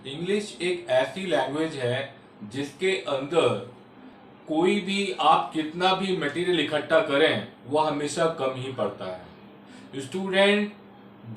English एक ऐसी language है जिसके अंदर कोई भी आप कितना भी मटेरियल इकट्ठा करें वह हमेशा कम ही पड़ता है। स्टूडेंट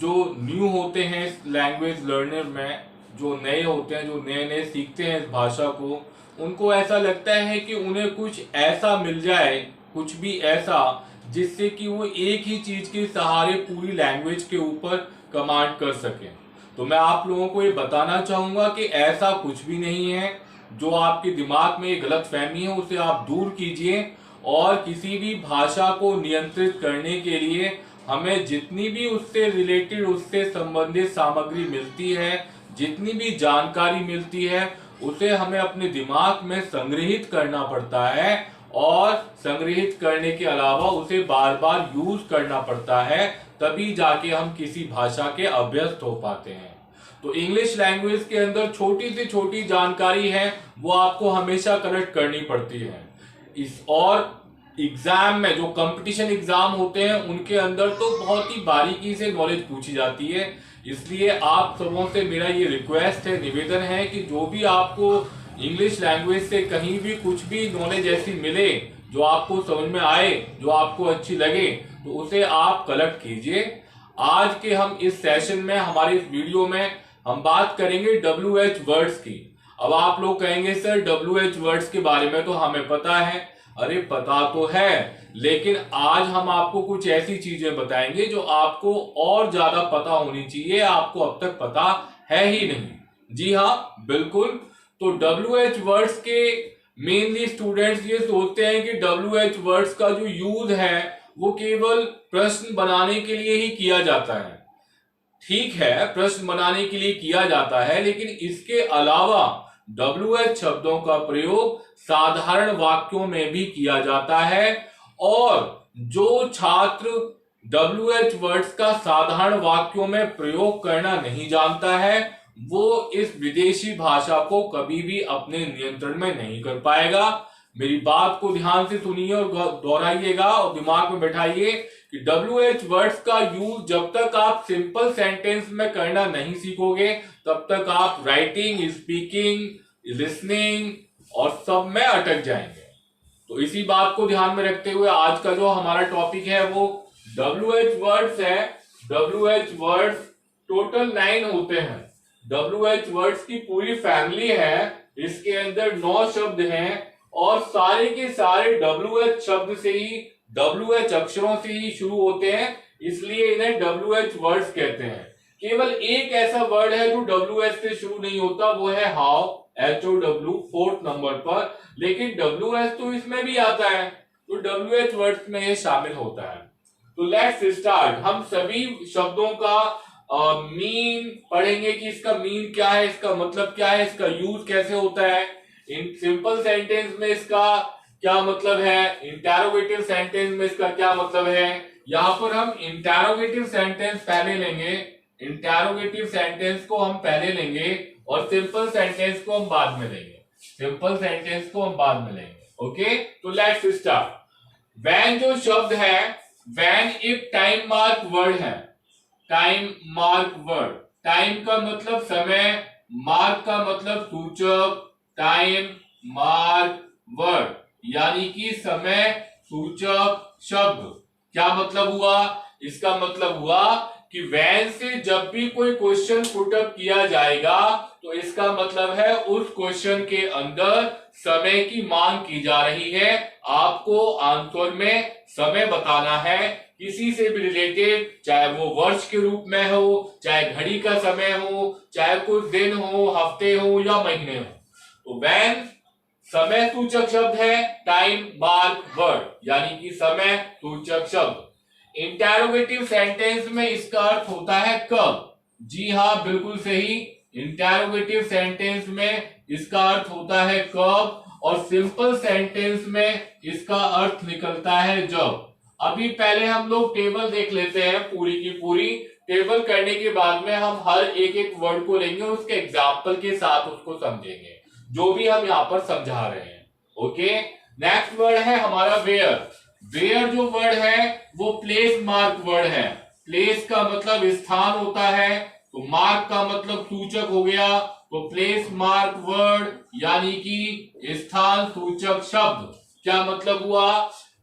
जो न्यू होते हैं इस लैंग्वेज लर्नर में, जो नए होते हैं, जो नए नए सीखते हैं इस भाषा को, उनको ऐसा लगता है कि उन्हें कुछ ऐसा मिल जाए, कुछ भी ऐसा जिससे कि वो एक ही चीज के सहारे पूरी लैंग्वेज के ऊपर कमांड कर सकें। तो मैं आप लोगों को ये बताना चाहूंगा कि ऐसा कुछ भी नहीं है। जो आपके दिमाग में ये गलत फहमी है उसे आप दूर कीजिए और किसी भी भाषा को नियंत्रित करने के लिए हमें जितनी भी उससे रिलेटेड, उससे संबंधित सामग्री मिलती है, जितनी भी जानकारी मिलती है, उसे हमें अपने दिमाग में संग्रहित करना पड़ता है और संग्रहित करने के अलावा उसे बार बार यूज करना पड़ता है, तभी जाके हम किसी भाषा के अभ्यस्त हो पाते हैं। तो इंग्लिश लैंग्वेज के अंदर छोटी से छोटी जानकारी है वो आपको हमेशा कलेक्ट करनी पड़ती है। इस और एग्जाम में, जो कंपटीशन एग्जाम होते हैं, उनके अंदर तो बहुत ही बारीकी से नॉलेज पूछी जाती है। इसलिए आप सबों से मेरा ये रिक्वेस्ट है, निवेदन है कि जो भी आपको इंग्लिश लैंग्वेज से कहीं भी कुछ भी नॉलेज ऐसी मिले जो आपको समझ में आए, जो आपको अच्छी लगे, तो उसे आप कलेक्ट कीजिए। आज के हम इस सेशन में, हमारे इस वीडियो में हम बात करेंगे WH वर्ड्स की। अब आप लोग कहेंगे सर WH वर्ड्स के बारे में तो हमें पता है। अरे पता तो है, लेकिन आज हम आपको कुछ ऐसी चीजें बताएंगे जो आपको और ज्यादा पता होनी चाहिए, आपको अब तक पता है ही नहीं। जी हाँ, बिल्कुल। तो WH वर्ड्स के मेनली स्टूडेंट्स ये सोचते हैं कि WH वर्ड्स का जो यूज है वो केवल प्रश्न बनाने के लिए ही किया जाता है। ठीक है, प्रश्न बनाने के लिए किया जाता है, लेकिन इसके अलावा WH शब्दों का प्रयोग साधारण वाक्यों में भी किया जाता है। और जो छात्र WH वर्ड्स का साधारण वाक्यों में प्रयोग करना नहीं जानता है वो इस विदेशी भाषा को कभी भी अपने नियंत्रण में नहीं कर पाएगा। मेरी बात को ध्यान से सुनिए और दोहराइएगा और दिमाग में बैठाइए कि WH वर्ड्स का यूज जब तक आप सिंपल सेंटेंस में करना नहीं सीखोगे तब तक आप राइटिंग, स्पीकिंग, लिसनिंग और सब में अटक जाएंगे। तो इसी बात को ध्यान में रखते हुए आज का जो हमारा टॉपिक है वो WH वर्ड्स है। WH वर्ड्स टोटल 9 होते हैं। WH वर्ड्स की पूरी फैमिली है, इसके अंदर 9 शब्द हैं और सारे के सारे WH शब्द से ही, WH अक्षरों से ही शुरू होते हैं, इसलिए इन्हें WH वर्ड्स कहते हैं। केवल एक ऐसा वर्ड है जो WH से शुरू नहीं होता, वो है हाउ, HOW, 4th नंबर पर, लेकिन WH तो इसमें भी आता है, तो WH वर्ड्स में ये शामिल होता है। तो लेट्स स्टार्ट। हम सभी शब्दों का मीन पढ़ेंगे कि इसका मीन क्या है, इसका मतलब क्या है, इसका यूज कैसे होता है। इन सिंपल सेंटेंस में इसका क्या मतलब है, इंटरोगेटिव सेंटेंस में इसका क्या मतलब है। यहां पर हम इंटरोगेटिव सेंटेंस पहले लेंगे, इंटरोगेटिव सेंटेंस को हम पहले लेंगे और सिंपल सेंटेंस को हम बाद में लेंगे, सिंपल सेंटेंस को हम बाद में लेंगे। ओके, तो लेट्स स्टार्ट। व्हेन जो शब्द है, व्हेन एक टाइम मार्क वर्ड है। टाइम मार्क वर्ड, टाइम का मतलब समय, मार्क का मतलब सूचक, टाइम मार्क वर्ड यानी कि समय सूचक शब्द। क्या मतलब हुआ, इसका मतलब हुआ कि वैन से जब भी कोई क्वेश्चन पुट अप किया जाएगा तो इसका मतलब है उस क्वेश्चन के अंदर समय की मांग की जा रही है। आपको आंसर में समय बताना है, किसी से भी रिलेटेड, चाहे वो वर्ष के रूप में हो, चाहे घड़ी का समय हो, चाहे कुछ दिन हो, हफ्ते हो या महीने हो। तो व्हेन समय सूचक शब्द है, टाइम मार्क वर्ड यानी कि समय सूचक शब्द। इंटरोगेटिव सेंटेंस में इसका अर्थ होता है कब। जी हाँ, बिल्कुल सही, इंटरोगेटिव सेंटेंस में इसका अर्थ होता है कब, और सिंपल सेंटेंस में इसका अर्थ निकलता है जब। अभी पहले हम लोग टेबल देख लेते हैं पूरी की पूरी। टेबल करने के बाद में हम हर एक एक वर्ड को लेंगे, उसके एग्जाम्पल के साथ उसको समझेंगे जो भी हम यहाँ पर समझा रहे हैं। ओके, नेक्स्ट वर्ड है हमारा वेयर। वेयर जो वर्ड है वो प्लेस मार्क वर्ड है। प्लेस का मतलब स्थान होता है, तो मार्क का मतलब सूचक हो गया, तो प्लेस मार्क वर्ड यानी कि स्थान सूचक शब्द। क्या मतलब हुआ,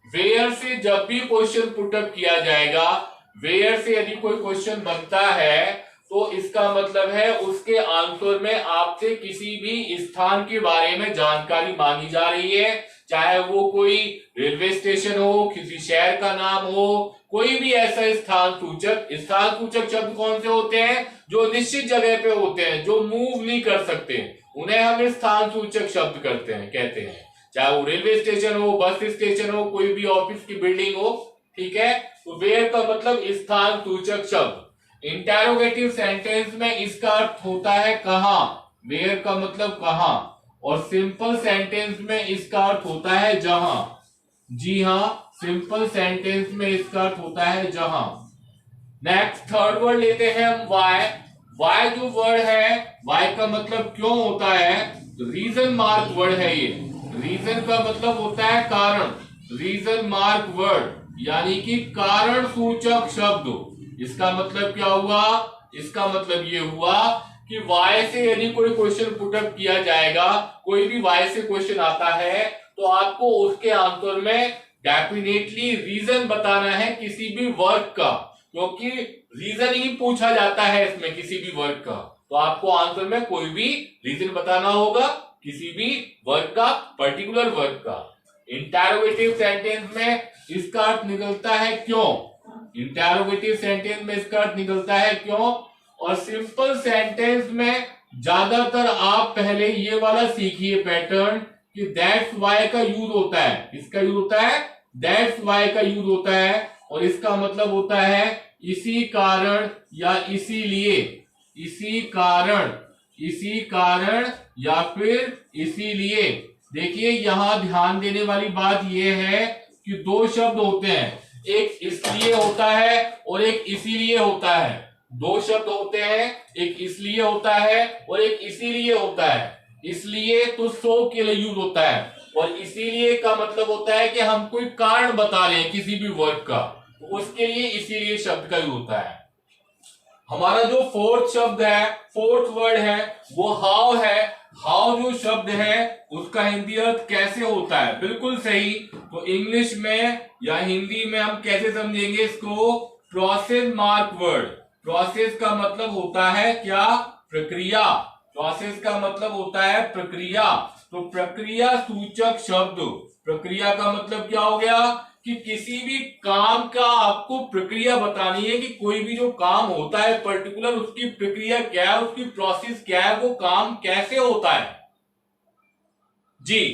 वेयर से जब भी क्वेश्चन पुटअप किया जाएगा, वेयर से यदि कोई क्वेश्चन बनता है तो इसका मतलब है उसके आंसर में आपसे किसी भी स्थान के बारे में जानकारी मांगी जा रही है, चाहे वो कोई रेलवे स्टेशन हो, किसी शहर का नाम हो, कोई भी ऐसा स्थान सूचक शब्द कौन से होते हैं, जो निश्चित जगह पे होते हैं, जो मूव नहीं कर सकते, उन्हें हम स्थान सूचक शब्द कहते हैं, चाहे वो रेलवे स्टेशन हो, बस स्टेशन हो, कोई भी ऑफिस की बिल्डिंग हो, ठीक है। तो वेयर का मतलब स्थान सूचक शब्द। इंटेरोगेटिव सेंटेंस में इसका अर्थ होता है कहां, वेयर का मतलब कहां, और सिंपल सेंटेंस में इसका अर्थ होता है जहां। जी हां, सिंपल सेंटेंस में इसका अर्थ होता है जहां। नेक्स्ट थर्ड वर्ड लेते हैं हम वाई। वाई जो वर्ड है, वाई का मतलब क्यों होता है, रीजन मार्क वर्ड है ये। रीजन का मतलब होता है कारण, रीजन मार्क वर्ड यानी कि कारण सूचक शब्द। इसका मतलब क्या हुआ, इसका मतलब ये हुआ कि वाई से यदि कोई क्वेश्चन पुटअप किया जाएगा, कोई भी वाई से क्वेश्चन आता है तो आपको उसके आंसर में डेफिनेटली रीजन बताना है किसी भी वर्क का, क्योंकि रीजन ही पूछा जाता है इसमें किसी भी वर्क का, तो आपको आंसर में कोई भी रीजन बताना होगा किसी भी वर्क का, पर्टिकुलर वर्क का। इंटेरोगेटिव सेंटेंस में इसका अर्थ निकलता है क्यों, इंटेरोगेटिव सेंटेंस में इसका अर्थ निकलता है क्यों, और सिंपल सेंटेंस में ज्यादातर आप पहले ये वाला सीखिए पैटर्न कि दैट्स वाई का यूज होता है। इसका यूज होता है, दैट्स वाई का यूज होता है, और इसका मतलब होता है इसी कारण या इसीलिए, इसी कारण या फिर इसीलिए। देखिए यहां ध्यान देने वाली बात यह है कि दो शब्द होते हैं, एक इसलिए होता है और एक इसीलिए होता है। दो शब्द होते हैं, एक इसलिए होता है और एक इसीलिए होता है। इसलिए तो सो के लिए यूज होता है, और इसीलिए का मतलब होता है कि हम कोई कारण बता रहे हैं किसी भी वर्ड का, तो उसके लिए इसीलिए शब्द का यूज होता है। हमारा जो फोर्थ शब्द है, फोर्थ वर्ड है, वो हाउ है। हाउ जो शब्द है उसका हिंदी अर्थ कैसे होता है, बिल्कुल सही। तो इंग्लिश में या हिंदी में हम कैसे समझेंगे इसको, प्रोसेस मार्क वर्ड। प्रोसेस का मतलब होता है क्या, प्रक्रिया। प्रोसेस का मतलब होता है प्रक्रिया, तो प्रक्रिया सूचक शब्द। प्रक्रिया का मतलब क्या हो गया कि किसी भी काम का आपको प्रक्रिया बतानी है, कि कोई भी जो काम होता है पर्टिकुलर, उसकी प्रक्रिया क्या है, उसकी प्रोसेस क्या है, वो काम कैसे होता है जी।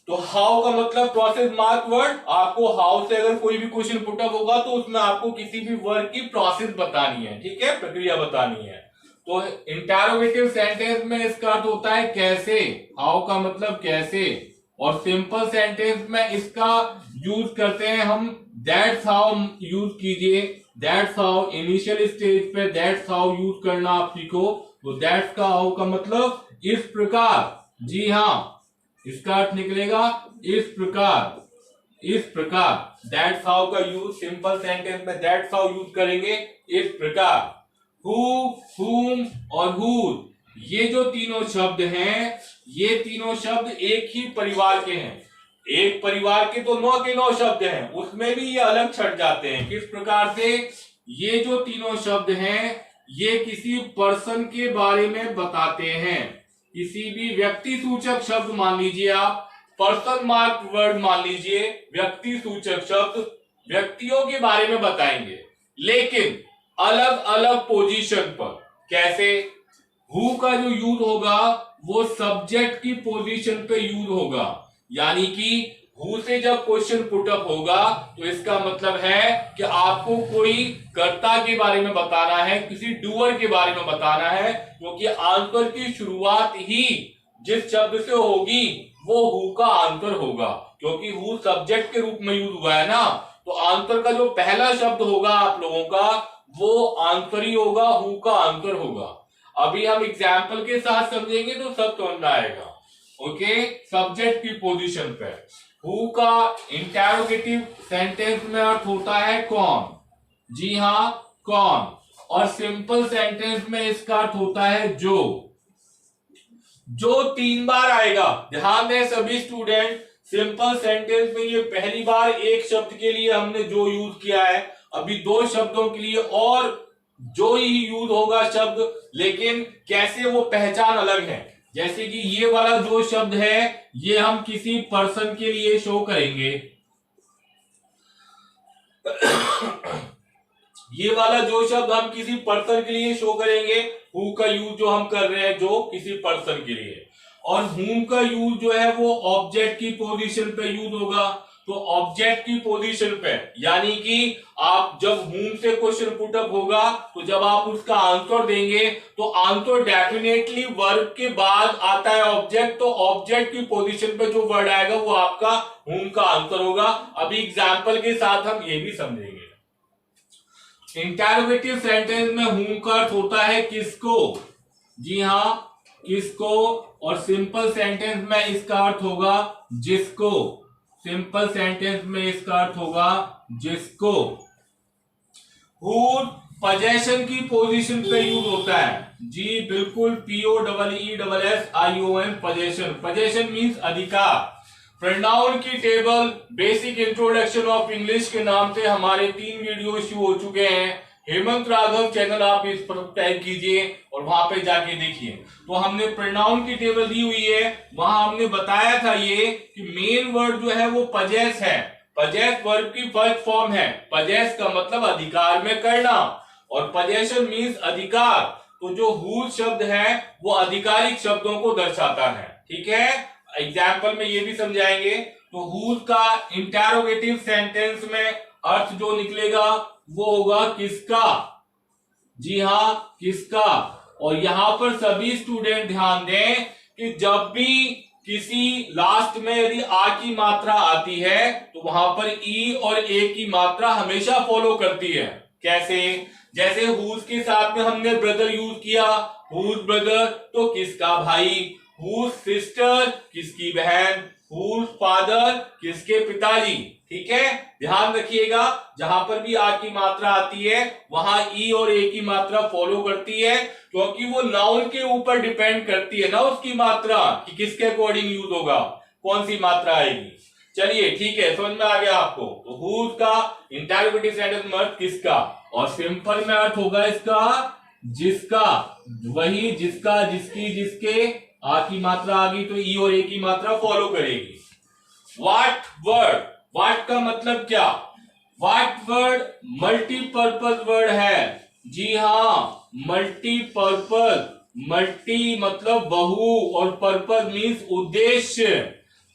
तो हाउ का मतलब प्रोसेस मार्क वर्ड। आपको हाउ से अगर कोई भी क्वेश्चन पुटअप होगा तो उसमें आपको किसी भी वर्ड की प्रोसेस बतानी है, ठीक है, प्रक्रिया बतानी है। तो इंटेरोगेटिव सेंटेंस में इसका अर्थ होता है कैसे, हाउ का मतलब कैसे, और सिंपल सेंटेंस में इसका यूज करते हैं हम दैट्स हाउ यूज कीजिए। दैट्स हाउ इनिशियल स्टेज पे दैट्स हाउ यूज करना आप सीखो। तो दैट्स का हाउ का मतलब इस प्रकार, जी हाँ, इसका अर्थ निकलेगा इस प्रकार, इस प्रकार। दैट्स हाउ का यूज सिंपल सेंटेंस में दैट्स हाउ यूज करेंगे इस प्रकार। हु, हुम और हुज, ये जो तीनों शब्द हैं, ये तीनों शब्द एक ही परिवार के हैं। एक परिवार के तो 9 के 9 शब्द हैं, उसमें भी ये अलग छट जाते हैं। किस प्रकार से, ये जो तीनों शब्द हैं ये किसी पर्सन के बारे में बताते हैं, किसी भी व्यक्ति सूचक शब्द मान लीजिए आप, पर्सन मार्क वर्ड मान लीजिए, व्यक्ति सूचक शब्द व्यक्तियों के बारे में बताएंगे, लेकिन अलग अलग पोजीशन पर। कैसे, हु का जो यूज होगा वो सब्जेक्ट की पोजीशन पे यूज होगा, यानी कि हु से जब क्वेश्चन पुटअप होगा तो इसका मतलब है कि आपको कोई कर्ता के बारे में बताना है, किसी डूअर के बारे में बताना है, क्योंकि आंसर की शुरुआत ही जिस शब्द से होगी वो हु का आंसर होगा, क्योंकि हु सब्जेक्ट के रूप में यूज हुआ है ना। तो आंसर का जो पहला शब्द होगा आप लोगों का वो आंसर ही होगा, हु का आंसर होगा। अभी हम एग्जाम्पल के साथ समझेंगे तो सब समझ में आएगा। ओके, सब्जेक्ट की पोजीशन पे हु का इंटेरोगेटिव सेंटेंस में अर्थ होता है कौन, जी हाँ कौन। और सिंपल सेंटेंस में इसका अर्थ होता है जो 3 बार आएगा। ध्यान दें सभी स्टूडेंट, सिंपल सेंटेंस में ये पहली बार एक शब्द के लिए हमने जो यूज किया है, अभी 2 शब्दों के लिए और जो ही यूज होगा शब्द, लेकिन कैसे वो पहचान अलग है। जैसे कि ये वाला जो शब्द है ये हम किसी पर्सन के लिए शो करेंगे, ये वाला जो शब्द हम किसी पर्सन के लिए शो करेंगे, हु का यूज जो हम कर रहे हैं जो किसी पर्सन के लिए, और हुम का यूज जो है वो ऑब्जेक्ट की पोजीशन पे यूज होगा। तो ऑब्जेक्ट की पोजीशन पे, यानी कि आप जब हुम से क्वेश्चन पुटअप होगा तो जब आप उसका आंसर देंगे तो आंसर डेफिनेटली वर्ब के बाद आता है ऑब्जेक्ट, तो ऑब्जेक्ट की पोजीशन पे जो वर्ड आएगा वो आपका हुम का आंसर होगा। अभी एग्जाम्पल के साथ हम ये भी समझेंगे। इंटरोगेटिव सेंटेंस में हुम का अर्थ होता है किसको, जी हां किसको, और सिंपल सेंटेंस में इसका अर्थ होगा जिसको, सिंपल सेंटेंस में इसका अर्थ होगा जिसको। हु पोजेशन की पोजीशन पे यूज होता है, जी बिल्कुल, POEESSION पोजेशन। पोजेशन मींस अधिकार। प्रोनाउन की table basic introduction of English के नाम से हमारे 3 वीडियो शुरू हो चुके हैं। हेमंत राघव चैनल आप इस पर टाइप कीजिए और वहां पे जाके देखिए। तो हमने प्रोनाउन की टेबल दी हुई है, वहां हमने बताया था ये कि मेन वर्ड जो है वो पजेस है। पजेस वर्ब की फर्स्ट फॉर्म है। पजेस का मतलब अधिकार में करना, और पजेशन मीन्स अधिकार। तो जो हु शब्द है वो आधिकारिक शब्दों को दर्शाता है, ठीक है। एग्जाम्पल में ये भी समझाएंगे। तो हु का इंटरोगेटिव सेंटेंस में अर्थ जो निकलेगा वो होगा किसका, जी हां किसका। और यहां पर सभी स्टूडेंट ध्यान दें कि जब भी किसी लास्ट में यदि आ की मात्रा आती है तो वहां पर ई और ए की मात्रा हमेशा फॉलो करती है। कैसे, जैसे हुज के साथ में हमने ब्रदर यूज किया, हुज ब्रदर तो किसका भाई, हुज सिस्टर किसकी बहन, हुज फादर किसके पिताजी, ठीक है। ध्यान रखिएगा जहां पर भी आ की मात्रा आती है वहां ई और ए की मात्रा फॉलो करती है, क्योंकि वो नाउन के ऊपर डिपेंड करती है ना उसकी मात्रा कि किसके अकॉर्डिंग यूज होगा, कौन सी मात्रा आएगी। चलिए ठीक है, समझ में आ गया आपको। तो हुज का इंटरोगेटिव सेंटेंस में अर्थ किसका, और सिंपल में अर्थ होगा इसका जिसका, वही जिसका, जिसकी, जिसके। आ की मात्रा आ गई तो ई और ए की मात्रा फॉलो करेगी। व्हाट वर्ड, व्हाट का मतलब क्या, व्हाट वर्ड मल्टीपर्पज वर्ड है, जी हां मल्टीपर्पज। मल्टी मतलब बहु और पर्पज मीन्स उद्देश्य,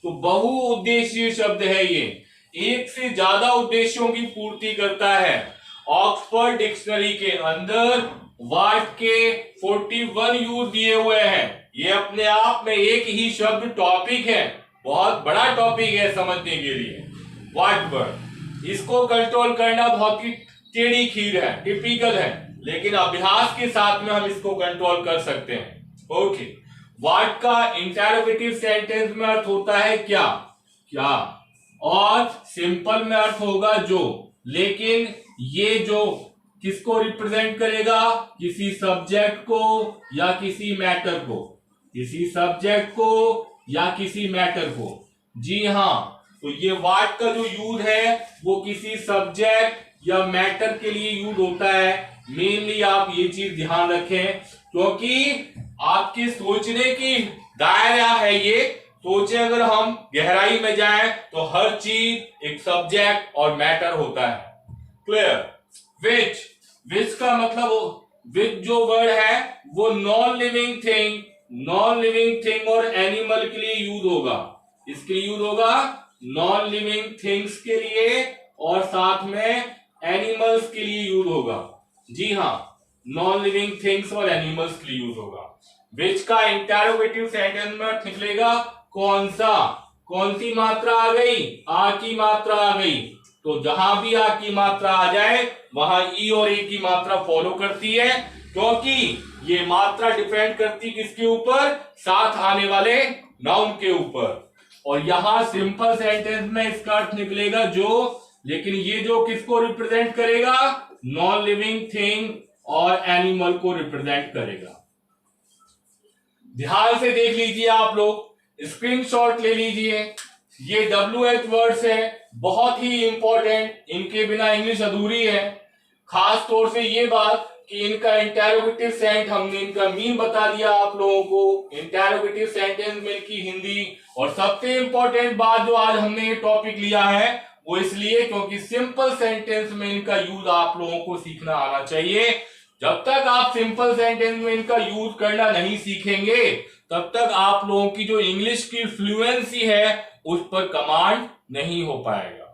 तो बहु उद्देश्य शब्द है ये, एक से ज्यादा उद्देश्यों की पूर्ति करता है। ऑक्सफोर्ड डिक्शनरी के अंदर व्हाट के 41 यूज दिए हुए हैं। ये अपने आप में एक ही शब्द टॉपिक है, बहुत बड़ा टॉपिक है समझने के लिए। व्हाट वर्ड, इसको कंट्रोल करना बहुत ही टेढ़ी खीर है, टिपिकल है, लेकिन अभ्यास के साथ में हम इसको कंट्रोल कर सकते हैं। ओके, व्हाट का इंटरोगेटिव सेंटेंस में अर्थ होता है क्या, क्या, और सिंपल में अर्थ होगा जो। लेकिन ये जो किसको रिप्रेजेंट करेगा, किसी सब्जेक्ट को या किसी मैटर को, किसी सब्जेक्ट को या किसी मैटर को, जी हां। तो ये व्हाट का जो यूज है वो किसी सब्जेक्ट या मैटर के लिए यूज होता है। मेनली आप ये चीज ध्यान रखें, क्योंकि आपके सोचने की दायरा है ये। सोचे अगर हम गहराई में जाएं तो हर चीज एक सब्जेक्ट और मैटर होता है। क्लियर। विच, विच का मतलब, विच जो वर्ड है वो non living thing, non living thing और एनिमल के लिए यूज होगा। इसके लिए यूज होगा नॉन लिविंग थिंग्स के लिए और साथ में एनिमल्स के लिए यूज होगा, जी हां नॉन लिविंग थिंग्स और एनिमल्स के लिए यूज होगा। विच का इंटरोगेटिव सेंटेंस में निकलेगा कौन सा, कौन सी मात्रा आ गई, आ की मात्रा आ गई। तो जहां भी आ की मात्रा आ जाए वहां ई और ए की मात्रा फॉलो करती है, क्योंकि ये मात्रा डिपेंड करती किसके ऊपर, साथ आने वाले नाउन के ऊपर। और यहां सिंपल सेंटेंस में इसका अर्थ निकलेगा जो, लेकिन ये जो किसको रिप्रेजेंट करेगा, नॉन लिविंग थिंग और एनिमल को रिप्रेजेंट करेगा। ध्यान से देख लीजिए, आप लोग स्क्रीनशॉट ले लीजिए। ये WH वर्ड्स है, बहुत ही इंपॉर्टेंट, इनके बिना इंग्लिश अधूरी है। खास तौर से ये बात कि इनका इंटेरोगेटिव सेंट, हमने इनका मीन बता दिया आप लोगों को, इंटेरोगेटिव सेंटेंस में की हिंदी। और सबसे इंपॉर्टेंट बात जो आज हमने ये टॉपिक लिया है वो इसलिए क्योंकि सिंपल सेंटेंस में इनका यूज आप लोगों को सीखना आना चाहिए। जब तक आप सिंपल सेंटेंस में इनका यूज करना नहीं सीखेंगे तब तक आप लोगों की जो इंग्लिश की फ्लुएंसी है उस पर कमांड नहीं हो पाएगा।